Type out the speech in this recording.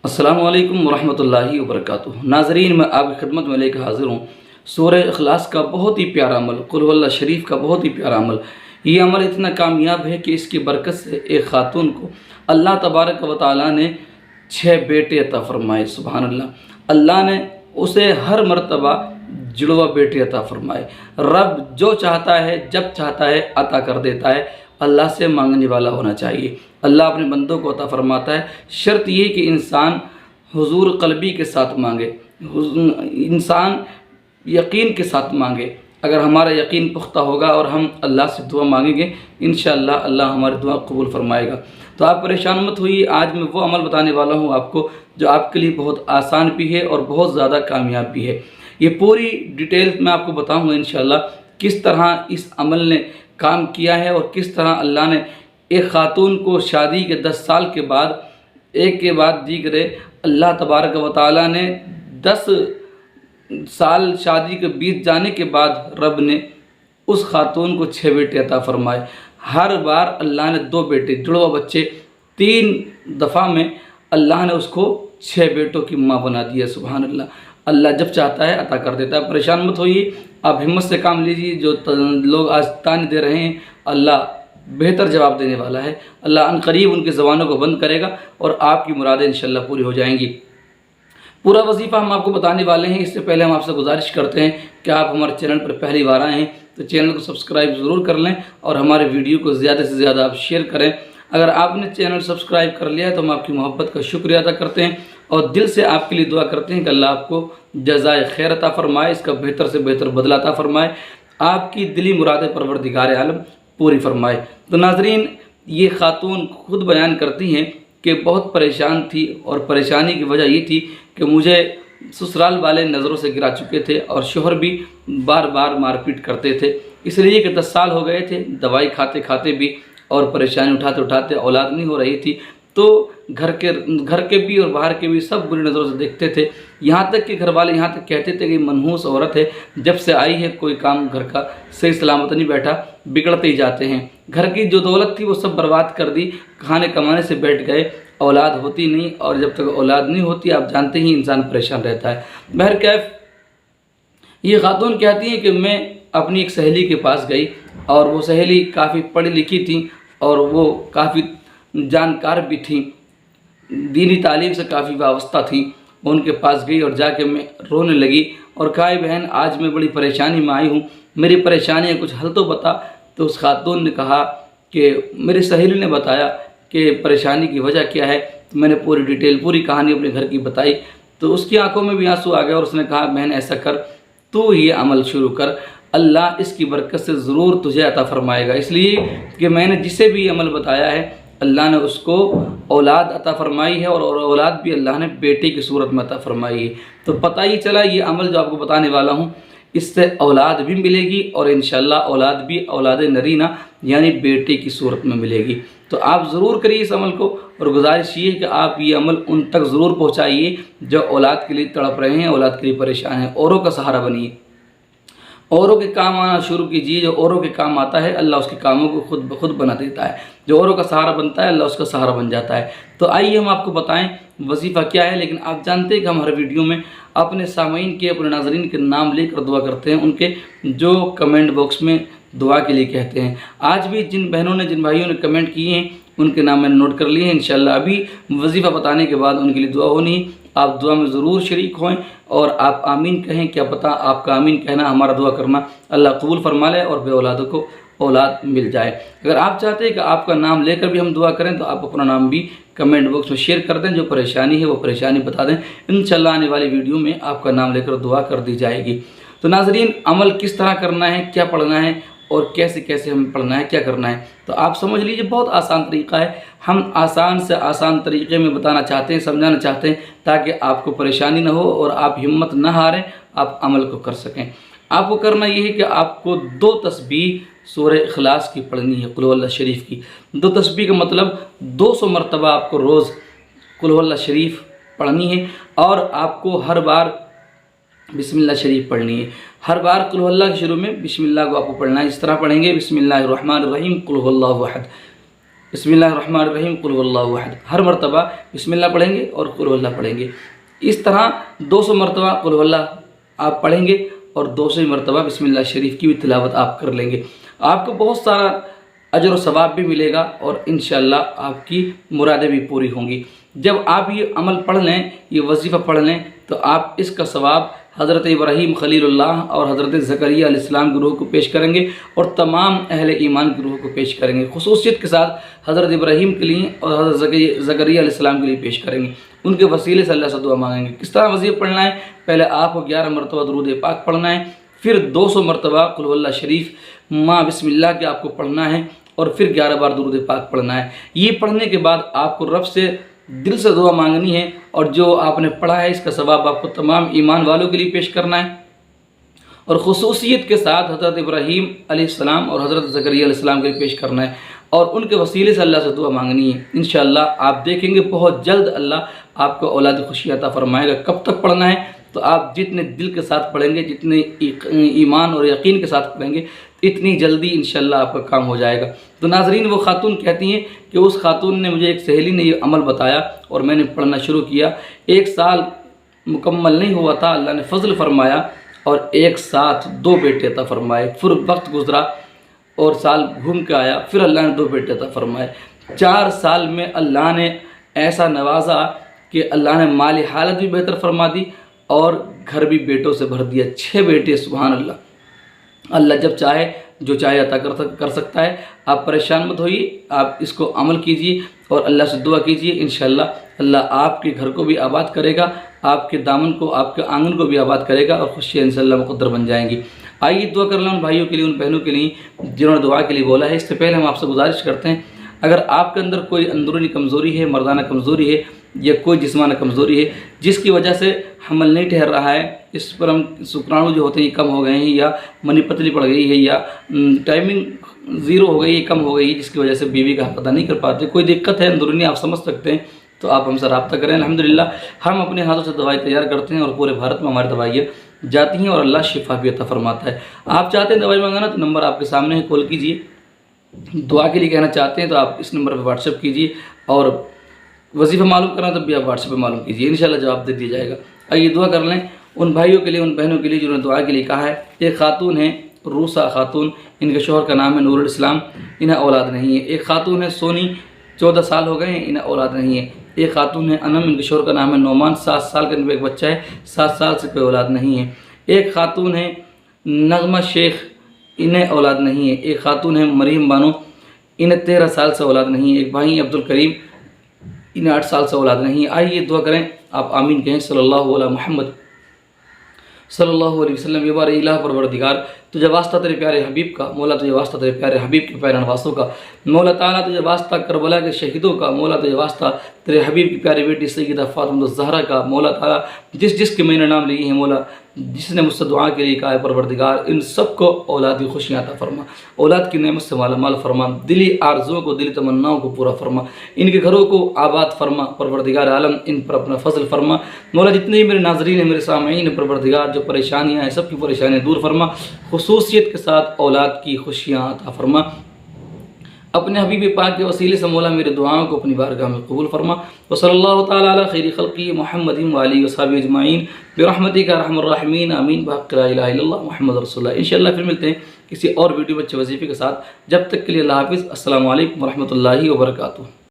السلام علیکم ورحمۃ اللہ وبرکاتہ۔ ناظرین، میں آپ کی خدمت میں لے کر حاضر ہوں سورہ اخلاص کا بہت ہی پیارا عمل، قل هو اللہ شریف کا بہت ہی پیارا عمل۔ یہ عمل اتنا کامیاب ہے کہ اس کی برکت سے ایک خاتون کو اللہ تبارک و تعالیٰ نے 6 بیٹے عطا فرمائے۔ سبحان اللہ، اللہ نے اسے ہر مرتبہ جڑواں بیٹے عطا فرمائے۔ رب جو چاہتا ہے جب چاہتا ہے عطا کر دیتا ہے۔ اللہ سے مانگنے والا ہونا چاہیے۔ اللہ اپنے بندوں کو عطا فرماتا ہے، شرط یہ کہ انسان حضور قلبی کے ساتھ مانگے، انسان یقین کے ساتھ مانگے۔ اگر ہمارا یقین پختہ ہوگا اور ہم اللہ سے دعا مانگیں گے، انشاءاللہ اللہ ہماری دعا قبول فرمائے گا۔ تو آپ پریشان مت ہوئیے، آج میں وہ عمل بتانے والا ہوں آپ کو جو آپ کے لیے بہت آسان بھی ہے اور بہت زیادہ کامیاب بھی ہے۔ یہ پوری ڈیٹیل میں آپ کو بتاؤں گا انشاءاللہ کس طرح اس عمل نے کام کیا ہے اور کس طرح اللہ نے ایک خاتون کو شادی کے 10 سال کے بعد ایک کے بعد دیگرے اللہ تبارک و تعالیٰ نے 10 سال شادی کے بیت جانے کے بعد رب نے اس خاتون کو 6 بیٹے عطا فرمائے۔ ہر بار اللہ نے 2 بیٹے جڑواں بچے، 3 دفعہ میں اللہ نے اس کو 6 بیٹوں کی ماں بنا دیا۔ سبحان اللہ، اللہ جب چاہتا ہے عطا کر دیتا ہے۔ پریشان مت ہوئیے، آپ ہمت سے کام لیجیے۔ جو لوگ آج تانے دے رہے ہیں، اللہ بہتر جواب دینے والا ہے۔ اللہ ان قریب ان کی زبانوں کو بند کرے گا اور آپ کی مرادیں انشاءاللہ پوری ہو جائیں گی۔ پورا وظیفہ ہم آپ کو بتانے والے ہیں۔ اس سے پہلے ہم آپ سے گزارش کرتے ہیں کہ آپ ہمارے چینل پر پہلی بار آئے ہیں تو چینل کو سبسکرائب ضرور کر لیں اور ہمارے ویڈیو کو زیادہ سے زیادہ آپ شیئر کریں۔ اگر آپ نے چینل سبسکرائب کر لیا ہے تو ہم آپ کی محبت کا شکریہ ادا کرتے ہیں اور دل سے آپ کے لیے دعا کرتے ہیں کہ اللہ آپ کو جزائے خیر عطا فرمائے، اس کا بہتر سے بہتر بدلہ عطا فرمائے، آپ کی دلی مرادیں پروردگار عالم پوری فرمائے۔ تو ناظرین، یہ خاتون خود بیان کرتی ہیں کہ بہت پریشان تھی اور پریشانی کی وجہ یہ تھی کہ مجھے سسرال والے نظروں سے گرا چکے تھے اور شوہر بھی بار بار مار پیٹ کرتے تھے، اس لیے کہ 10 سال ہو گئے تھے دوائی کھاتے کھاتے بھی اور پریشانی اٹھاتے اٹھاتے اولاد نہیں ہو رہی تھی۔ تو گھر کے بھی اور باہر کے بھی سب بری نظروں سے دیکھتے تھے، یہاں تک کہ گھر والے یہاں تک کہتے تھے کہ منحوس عورت ہے، جب سے آئی ہے کوئی کام گھر کا صحیح سلامت نہیں بیٹھا، بگڑتے ہی جاتے ہیں۔ گھر کی جو دولت تھی وہ سب برباد کر دی، کھانے کمانے سے بیٹھ گئے، اولاد ہوتی نہیں، اور جب تک اولاد نہیں ہوتی آپ جانتے ہی انسان پریشان رہتا ہے۔ بہرکیف یہ خاتون کہتی ہیں کہ میں اپنی ایک سہیلی کے پاس گئی اور وہ سہیلی کافی پڑھی لکھی تھی اور وہ کافی جانکار بھی تھیں، دینی تعلیم سے کافی وابستہ تھیں۔ ان کے پاس گئی اور جا کے میں رونے لگی اور کہا بہن آج میں بڑی پریشانی میں آئی ہوں، میری پریشانیاں کچھ حل تو بتا۔ تو اس خاتون نے کہا کہ میری سہیلی نے بتایا کہ پریشانی کی وجہ کیا ہے، تو میں نے پوری ڈیٹیل پوری کہانی اپنے گھر کی بتائی تو اس کی آنکھوں میں بھی آنسو آ گئے اور اس نے کہا بہن ایسا کر، تو یہ عمل شروع کر، اللہ اس کی برکت سے ضرور تجھے عطا فرمائے گا۔ اس لیے کہ میں نے جسے بھی عمل بتایا ہے اللہ نے اس کو اولاد عطا فرمائی ہے اور اولاد بھی اللہ نے بیٹے کی صورت میں عطا فرمائی ہے۔ تو پتہ ہی چلا یہ عمل جو آپ کو بتانے والا ہوں اس سے اولاد بھی ملے گی اور انشاءاللہ اولاد بھی اولاد نرینہ یعنی بیٹے کی صورت میں ملے گی۔ تو آپ ضرور کریے اس عمل کو اور گزارش یہ ہے کہ آپ یہ عمل ان تک ضرور پہنچائیے جو اولاد کے لیے تڑپ رہے ہیں، اولاد کے لیے پریشان ہیں۔ اوروں کا سہارا بنیے، اوروں کے کام آنا شروع کیجیے۔ جو اوروں کے کام آتا ہے اللہ اس کے کاموں کو خود بخود بنا دیتا ہے، جو اوروں کا سہارا بنتا ہے اللہ اس کا سہارا بن جاتا ہے۔ تو آئیے ہم آپ کو بتائیں وظیفہ کیا ہے، لیکن آپ جانتے ہیں کہ ہم ہر ویڈیو میں اپنے سامعین کے، اپنے ناظرین کے نام لے کر دعا کرتے ہیں، ان کے جو کمنٹ باکس میں دعا کے لیے کہتے ہیں۔ آج بھی جن بہنوں نے جن بھائیوں نے کمنٹ کیے ہیں ان کے نام میں نے نوٹ کر لیے ہیں، انشاءاللہ ابھی وظیفہ بتانے کے بعد ان کے لیے دعا ہونی ہے۔ آپ دعا میں ضرور شریک ہوئیں اور آپ آمین کہیں، کیا پتہ آپ کا آمین کہنا ہمارا دعا کرنا اللہ قبول فرما لے اور بے اولادوں کو اولاد مل جائے۔ اگر آپ چاہتے ہیں کہ آپ کا نام لے کر بھی ہم دعا کریں تو آپ اپنا نام بھی کمنٹ باکس میں شیئر کر دیں، جو پریشانی ہے وہ پریشانی بتا دیں، انشاءاللہ آنے والی ویڈیو میں آپ کا نام لے کر دعا کر دی جائے گی۔ تو ناظرین، عمل کس طرح کرنا ہے، کیا پڑھنا ہے اور کیسے کیسے ہمیں پڑھنا ہے، کیا کرنا ہے، تو آپ سمجھ لیجیے بہت آسان طریقہ ہے۔ ہم آسان سے آسان طریقے میں بتانا چاہتے ہیں، سمجھانا چاہتے ہیں تاکہ آپ کو پریشانی نہ ہو اور آپ ہمت نہ ہاریں، آپ عمل کو کر سکیں۔ آپ کو کرنا یہ ہے کہ آپ کو 2 تسبیح سورہ اخلاص کی پڑھنی ہے، قل هو اللہ شریف کی۔ 2 تسبیح کا مطلب 200 مرتبہ آپ کو روز قل هو اللہ شریف پڑھنی ہے اور آپ کو ہر بار بسم اللہ شریف پڑھنی ہے۔ ہر بار قل هو اللہ کے شروع میں بسم اللہ کو آپ کو پڑھنا ہے۔ اس طرح پڑھیں گے بسم اللہ الرحمن الرحیم قل هو اللہ احد، بسم اللہ الرحمن الرحیم قل واللہ احد، ہر مرتبہ بسم اللہ پڑھیں گے اور قل واللہ پڑھیں گے۔ اس طرح 200 مرتبہ قل واللہ آپ پڑھیں گے اور 200 مرتبہ بسم اللہ شریف کی بھی تلاوت آپ کر لیں گے۔ آپ کو بہت سارا اجر و ثواب بھی ملے گا اور انشاءاللہ آپ کی مرادیں بھی پوری ہوں گی۔ جب آپ یہ عمل پڑھ لیں، یہ وظیفہ پڑھ لیں، تو آپ اس کا ثواب حضرت ابراہیم خلیل اللہ اور حضرت زکریا علیہ السلام گروہ کو پیش کریں گے اور تمام اہل ایمان گروہ کو پیش کریں گے، خصوصیت کے ساتھ حضرت ابراہیم کے لیے اور حضرت زکریا علیہ السلام کے لیے پیش کریں گے۔ ان کے وسیلے سے اللہ سے دعا مانگیں گے۔ کس طرح وظیفہ پڑھنا ہے؟ پہلے آپ کو 11 مرتبہ درود پاک پڑھنا ہے، پھر 200 مرتبہ قل واللہ شریف ماں بسم اللہ کے آپ کو پڑھنا ہے اور پھر 11 بار درود پاک پڑھنا ہے۔ یہ پڑھنے کے بعد آپ کو رب سے دل سے دعا مانگنی ہے اور جو آپ نے پڑھا ہے اس کا ثواب آپ کو تمام ایمان والوں کے لیے پیش کرنا ہے، اور خصوصیت کے ساتھ حضرت ابراہیم علیہ السلام اور حضرت زکریا علیہ السلام کے لیے پیش کرنا ہے اور ان کے وسیلے سے اللہ سے دعا مانگنی ہے۔ انشاءاللہ آپ دیکھیں گے بہت جلد اللہ آپ کو اولاد خوشی عطا فرمائے گا۔ کب تک پڑھنا ہے؟ تو آپ جتنے دل کے ساتھ پڑھیں گے، جتنے ایمان اور یقین کے ساتھ پڑھیں گے، اتنی جلدی انشاءاللہ آپ کا کام ہو جائے گا۔ تو ناظرین، وہ خاتون کہتی ہیں کہ اس خاتون نے مجھے، ایک سہیلی نے یہ عمل بتایا اور میں نے پڑھنا شروع کیا۔ 1 سال مکمل نہیں ہوا تھا، اللہ نے فضل فرمایا اور ایک ساتھ 2 بیٹے عطا فرمائے۔ پھر وقت گزرا اور سال گھوم کے آیا، پھر اللہ نے 2 بیٹے عطا فرمائے۔ 4 سال میں اللہ نے ایسا نوازا کہ اللہ نے مالی حالت بھی بہتر فرما دی اور گھر بھی بیٹوں سے بھر دیا۔ 6 بیٹے، سبحان اللہ۔ اللہ جب چاہے جو چاہے عطا کر سکتا ہے۔ آپ پریشان مت ہوئیے، آپ اس کو عمل کیجئے اور اللہ سے دعا کیجئے، انشاءاللہ اللہ آپ کے گھر کو بھی آباد کرے گا، آپ کے دامن کو، آپ کے آنگن کو بھی آباد کرے گا اور خوشیاں انشاءاللہ مقدر بن جائیں گی۔ آئیے دعا کر لیں ان بھائیوں کے لیے، ان بہنوں کے لیے جنہوں نے دعا کے لیے بولا ہے۔ اس سے پہلے ہم آپ سے گزارش کرتے ہیں، اگر آپ کے اندر کوئی اندرونی کمزوری ہے، مردانہ کمزوری ہے یا کوئی جسمانہ کمزوری ہے جس کی وجہ سے حمل نہیں ٹھہر رہا ہے، اس پر ہم شکرانو جو ہوتے ہیں یہ کم ہو گئے ہیں، یا منی پتلی پڑ گئی ہے، یا ٹائمنگ 0 ہو گئی ہے، کم ہو گئی ہے، جس کی وجہ سے بیوی کا پتہ نہیں کر پاتے، کوئی دقت ہے اندرونی آپ سمجھ سکتے ہیں، تو آپ ہم سے رابطہ کریں۔ الحمدللہ ہم اپنے ہاتھوں سے دوائی تیار کرتے ہیں اور پورے بھارت میں ہماری دوائیاں جاتی ہیں اور اللہ شفا بھی عطا فرماتا ہے۔ آپ چاہتے ہیں دوائی منگانا تو نمبر آپ کے سامنے ہے، کال کیجئے۔ دعا کے لیے کہنا چاہتے ہیں تو آپ اس نمبر پہ واٹس ایپ کیجئے، اور وظیفہ معلوم کرنا تب بھی آپ واٹس ایپ پہ معلوم کیجئے، انشاءاللہ جواب دے دیا جائے گا۔ آئیے دعا کر لیں ان بھائیوں کے لیے، ان بہنوں کے لیے جنہوں نے دعا کے لیے کہا ہے۔ ایک خاتون ہیں روسا خاتون، ان کے شوہر کا نام ہے نور الاسلام، انہیں اولاد نہیں ہے۔ ایک خاتون ہے سونی، 14 سال ہو گئے ہیں، انہیں اولاد نہیں ہے۔ ایک خاتون ہے انم، ان کے شوہر کا نام ہے نعمان، 7 سال کا ان کا ایک بچہ ہے، 7 سال سے کوئی اولاد نہیں ہے۔ ایک خاتون ہے نغمہ شیخ، انہیں اولاد نہیں ہے۔ ایک خاتون ہے مریم بانو، انہیں 13 سال سے اولاد نہیں ہے۔ ایک بھائی عبدالکریم، انہیں 8 سال سے اولاد نہیں ہے۔ آئیے دعا کریں، آپ آمین کہیں۔ صلی اللہ علیہ محمد صلی اللہ علیہ وسلم۔ یہ بار الہ پروردگار تجھے واسطہ تیرے پیارے حبیب کا، مولا تجھے واسطہ تیرے پیارے حبیب کے پیارے نواسوں کا، مولا تعالیٰ تجھے واسطہ کربلا کے شہیدوں کا، مولا تجھے واسطہ تیرے حبیب کی پیاری بیٹی سیدہ فاطمہ الزہرا کا، مولا تعالیٰ جس کے میں نے نام لیے ہیں، مولا جس نے مجھ سے دعا کے لیے کہا ہے پروردگار، ان سب کو اولادی خوشیاں عطا فرما، اولاد کی نعمت سے مالا مال فرما، دلی آرزوؤں کو، دلی تمناؤں کو پورا فرما، ان کے گھروں کو آباد فرما پروردگار عالم، ان پر اپنا فضل فرما مولا۔ جتنے بھی میرے ناظرین ہیں، میرے سامعین ہیں پروردگار، جو پریشانیاں ہیں سب کی پریشانیاں دور فرما، خصوصیت کے ساتھ اولاد کی خوشیاں عطا فرما۔ اپنے حبیب پاک کے وسیلے سے مولا میرے دعاؤں کو اپنی بارگاہ میں قبول فرما۔ وصلی اللہ تعالیٰ علی خیر خلقی محمد وآلہ وصحبہ اجمعین برحمتک یا ارحم الراحمین، آمین بحق لا الہ الا اللہ محمد رسول اللہ۔ انشاءاللہ پھر ملتے ہیں کسی اور ویڈیو بچے وظیفے کے ساتھ، جب تک کے لیے اللہ حافظ، السلام علیکم ورحمۃ اللہ وبرکاتہ۔